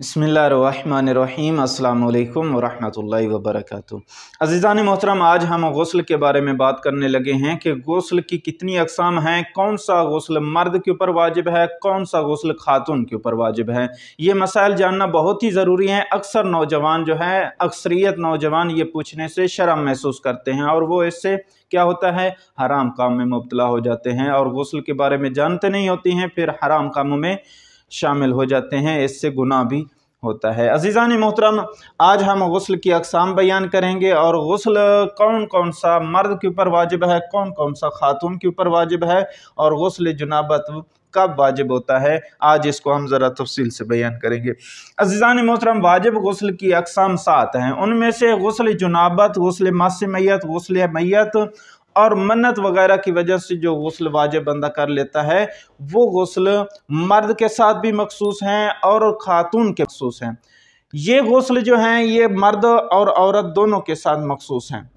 बिस्मिल्लाहिर्रहमानिर्रहीम अस्सलामु अलैकुम वरहमतुल्लाहि वबरकातुहू। अज़ीज़ान मोहतरम, आज हम गुस्ल के बारे में बात करने लगे हैं कि गुस्ल की कितनी अक़साम हैं, कौन सा गुस्ल मर्द के ऊपर वाजिब है, कौन सा गुस्ल खातून के ऊपर वाजिब है। ये मसाइल जानना बहुत ही ज़रूरी है। अक्सर नौजवान जो है, अक्सरियत नौजवान ये पूछने से शर्म महसूस करते हैं और वो इससे क्या होता है, हराम काम में मुब्तला हो जाते हैं और गुस्ल के बारे में जानते नहीं होती हैं, फिर हराम कामों में शामिल हो जाते हैं, इससे गुनाह भी होता है। अज़ीज़ान मोहतरम, आज हम गुस्ल की अक़साम बयान करेंगे और गुस्ल कौन कौन सा मर्द के ऊपर वाजिब है, कौन कौन सा खातून के ऊपर वाजिब है और गुस्ल जुनाबत कब वाजिब होता है, आज इसको हम ज़रा तफसील से बयान करेंगे। अज़ीज़ान मोहतरम, वाजिब गुस्ल की अक़साम 7 हैं। उनमें से गुस्ल जुनाबत, गुस्ल मस्स मैयत, गुस्ल मैयत और मन्नत वगैरह की वजह से जो गुस्ल वाजिब बंदा कर लेता है, वो गुस्ल मर्द के साथ भी मखसूस हैं और खातून के मखसूस हैं। ये गुस्ल जो हैं, ये मर्द और औरत दोनों के साथ मखसूस हैं।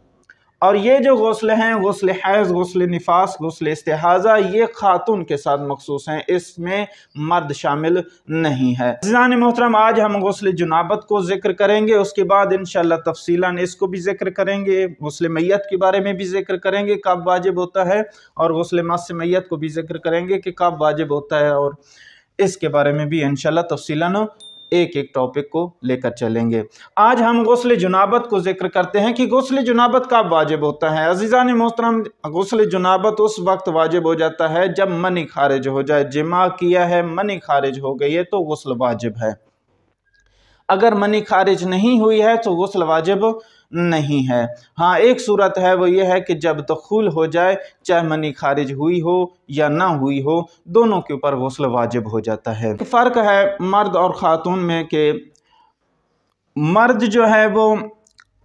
और ये जो गुस्ल हैं, गुस्ल हैज़, गुस्ल निफास, गुस्ल इस्तिहाज़ा, ये खातून के साथ मखसूस हैं, इसमें मर्द शामिल नहीं है। अज़ीज़ान मोहतरम, आज हम गुस्ल जुनाबत को ज़िक्र करेंगे, उसके बाद इंशाअल्लाह तफसीलन इसको भी ज़िक्र करेंगे, गुस्ल मैयत के बारे में भी ज़िक्र करेंगे कब वाजिब होता है, और गुस्ल मस्स मैयत को भी ज़िक्र करेंगे कि कब वाजिब होता है, और इसके बारे में भी इंशाअल्लाह तफसीलन एक एक टॉपिक को लेकर चलेंगे। आज हम गुस्ल जुनाबत को जिक्र करते हैं कि गुस्ल जुनाबत कब वाजिब होता है। अज़ीज़ान मोहतरम, गुस्ल जुनाबत उस वक्त वाजिब हो जाता है जब मनी खारिज हो जाए। जिमा किया है, मनी खारिज हो गई है तो गुस्ल वाजिब है। अगर मनी खारिज नहीं हुई है तो गुस्ल वाजिब नहीं है। हाँ, एक सूरत है, वो ये है कि जब दखूल हो जाए, चाहे मनी खारिज हुई हो या ना हुई हो, दोनों के ऊपर गुस्ल वाजिब हो जाता है। फ़र्क है मर्द और ख़ातून में कि मर्द जो है वो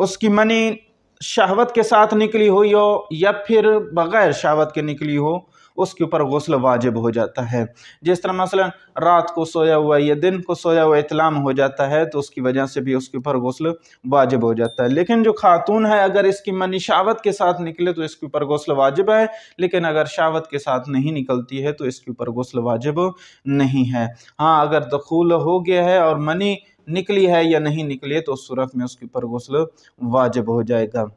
उसकी मनी शहवत के साथ निकली हुई हो या फिर बग़ैर शहवत के निकली हो, उसके ऊपर गुस्ल वाजिब हो जाता है। जिस तरह मसलन रात को सोया हुआ या दिन को सोया हुआ इत्लाम हो जाता है तो उसकी वजह से भी उसके ऊपर गुस्ल वाजिब हो जाता है। लेकिन जो खातून है, अगर इसकी मनी शावत के साथ निकले तो इसके ऊपर गुस्ल वाजिब है, लेकिन अगर शावत के साथ नहीं निकलती है तो इसके ऊपर गुस्ल वाजिब नहीं है। हाँ, अगर दखूल हो गया है और मनी निकली है या नहीं निकली है तो उस सूरत में उसके ऊपर गुस्ल वाजिब हो जाएगा।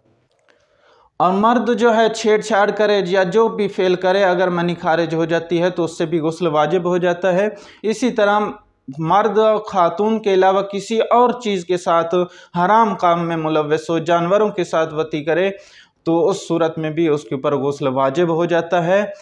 और मर्द जो है छेड़छाड़ करे या जो भी फेल करे, अगर मनी खारिज हो जाती है तो उससे भी गुस्ल वाजिब हो जाता है। इसी तरह मर्द खातून के अलावा किसी और चीज़ के साथ हराम काम में मुलव्वस हो, जानवरों के साथ वती करे, तो उस सूरत में भी उसके ऊपर गुस्ल वाजिब हो जाता है।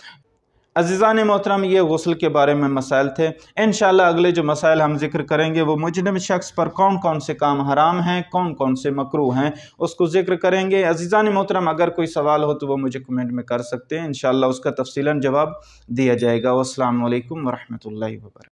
अज़ीज़ान मोहतरम, ये गुस्ल के बारे में मसाइल थे। इंशाअल्लाह अगले जो मसाइल हम जिक्र करेंगे वो मुजरिम शख्स पर कौन कौन से काम हराम हैं, कौन कौन से मकरूह हैं, उसको जिक्र करेंगे। अज़ीज़ान मोहतरम, अगर कोई सवाल हो तो वो मुझे कमेंट में कर सकते हैं, इंशाअल्लाह उसका तफसीलन जवाब दिया जाएगा। अस्सलामु अलैकुम वरहमतुल्लाहि वबरकातुहू।